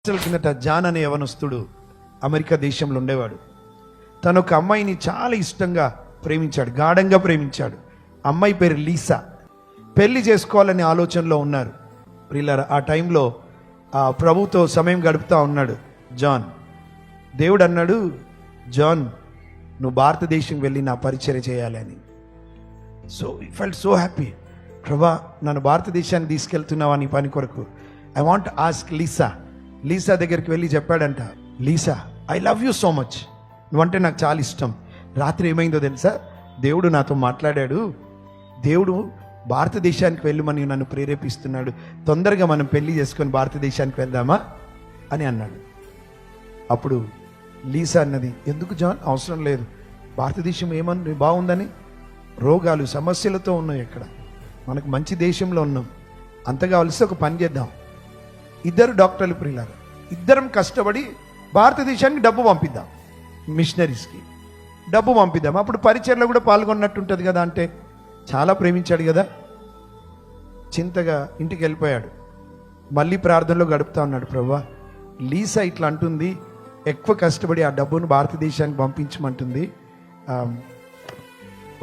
కిందట జాన్ అనే యవనస్తుడు అమెరికా దేశంలో ఉండేవాడు. తను ఒక అమ్మాయిని చాలా ఇష్టంగా ప్రేమించాడు, గాఢంగా ప్రేమించాడు. అమ్మాయి పేరు లీసా. పెళ్లి చేసుకోవాలనే ఆలోచనలో ఉన్నారు. ప్రియులారా, ఆ టైంలో ఆ ప్రభుతో సమయం గడుపుతూ ఉన్నాడు జాన్. దేవుడు అన్నాడు, జాన్ నువ్వు భారతదేశం వెళ్ళి నా పరిచర్య చేయాలని. సో ఈ ఫెల్ట్ సో హ్యాపీ. ప్రభా, నన్ను భారతదేశానికి తీసుకెళ్తున్నావా నీ పని కొరకు? I want ask Lisa. Lisa దగ్గరికి వెళ్ళి చెప్పాడంట, Lisa I love you so much, నువ్వంటే నాకు చాలా ఇష్టం. రాత్రి ఏమైందో తెలుసా? దేవుడు నాతో మాట్లాడాడు. దేవుడు భారతదేశానికి వెళ్ళమని నన్ను ప్రేరేపిస్తున్నాడు. తొందరగా మనం పెళ్లి చేసుకొని భారతదేశానికి వెళ్దామా అని అన్నాడు. అప్పుడు లీసా అన్నది, ఎందుకు జాన్, అవసరం లేదు. భారతదేశం ఏమని బాగుందని, రోగాలు సమస్యలతో ఉన్నాయి ఇక్కడ, మనకు మంచి దేశంలో ఉన్నాం. అంత కావలసి ఒక పని చేద్దాం. ఇద్దరు డాక్టర్లు ప్రియులారా, ఇద్దరం కష్టపడి భారతదేశానికి డబ్బు పంపిద్దాం, మిషనరీస్కి డబ్బు పంపిద్దాం. అప్పుడు పరిచర్లో కూడా పాల్గొన్నట్టుంటుంది కదా. అంటే చాలా ప్రేమించాడు కదా. చింతగా ఇంటికి వెళ్ళిపోయాడు. మళ్ళీ ప్రార్థనలో గడుపుతా ఉన్నాడు. ప్రభువా, లీసా ఇట్లా అంటుంది, ఎక్కువ కష్టపడి ఆ డబ్బును భారతదేశానికి పంపించమంటుంది,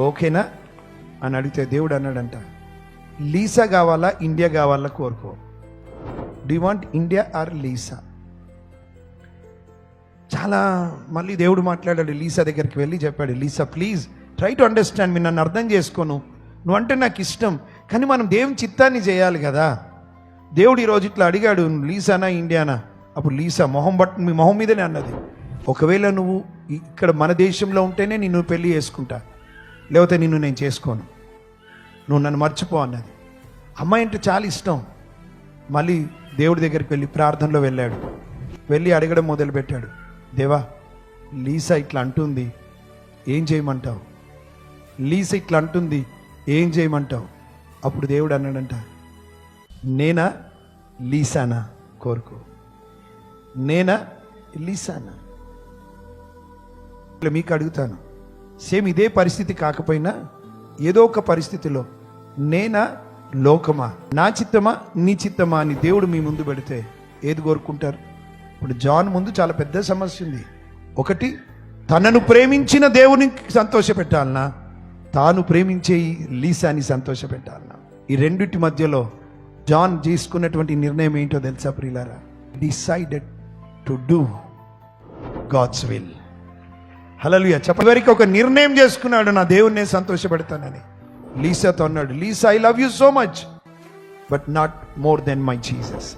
ఓకేనా అని అడిగితే దేవుడు అన్నాడంట, లీసా కావాలా ఇండియా కావాలా కోరుకో. Do you want India or Lisa? చాలా మళ్ళీ దేవుడు మాట్లాడాడు. లీసా దగ్గరికి వెళ్ళి చెప్పాడు, Lisa please try to understand me, నన్ను అర్థం చేసుకోను, నువ్వంటే నాకు ఇష్టం, కానీ మనం దేవుని చిత్తాన్ని చేయాలి కదా. దేవుడు ఈరోజు ఇట్లా అడిగాడు, లీసానా ఇండియానా? అప్పుడు లీసా మీ మొహం మీదనే అన్నది, ఒకవేళ నువ్వు ఇక్కడ మన దేశంలో ఉంటేనే నిన్ను పెళ్లి చేసుకుంటా, లేకపోతే నిన్ను నేను చేసుకోను, నువ్వు నన్ను మర్చిపో అన్నది. అమ్మాయి అంటే చాలా ఇష్టం. మళ్ళీ దేవుడి దగ్గరికి వెళ్ళి ప్రార్థనలో వెళ్ళాడు. వెళ్ళి అడగడం మొదలుపెట్టాడు, దేవా లీసా ఇట్లా అంటుంది, ఏం చేయమంటావు? లీసా ఇట్లా అంటుంది, ఏం చేయమంటావు? అప్పుడు దేవుడు అన్నాడంట, నేనా లీసానా కోరుకో, నేనా లీసానా? మీకు అడుగుతాను, సేమ్ ఇదే పరిస్థితి కాకపోయినా ఏదో ఒక పరిస్థితిలో నేనా లోకమా, నా చిత్తమా నీ చిత్తమా అని దేవుడు మీ ముందు పెడితే ఏది కోరుకుంటారు? ఇప్పుడు జాన్ ముందు చాలా పెద్ద సమస్య ఉంది. ఒకటి, తనను ప్రేమించిన దేవుని సంతోషపెట్టాలనా, తాను ప్రేమించే లీసాని సంతోషపెట్టాలనా? ఈ రెండింటి మధ్యలో జాన్ చేసుకున్నటువంటి నిర్ణయం ఏంటో తెలుసా ప్రియులారా? Decided to do God's will. Hallelujah. చెప్పవరికి ఒక నిర్ణయం చేసుకున్నాడు, నా దేవుణ్ణి సంతోషపెడతానని. లీసాతో అన్నాడు, Lisa I love you so much, but not more then my Jesus.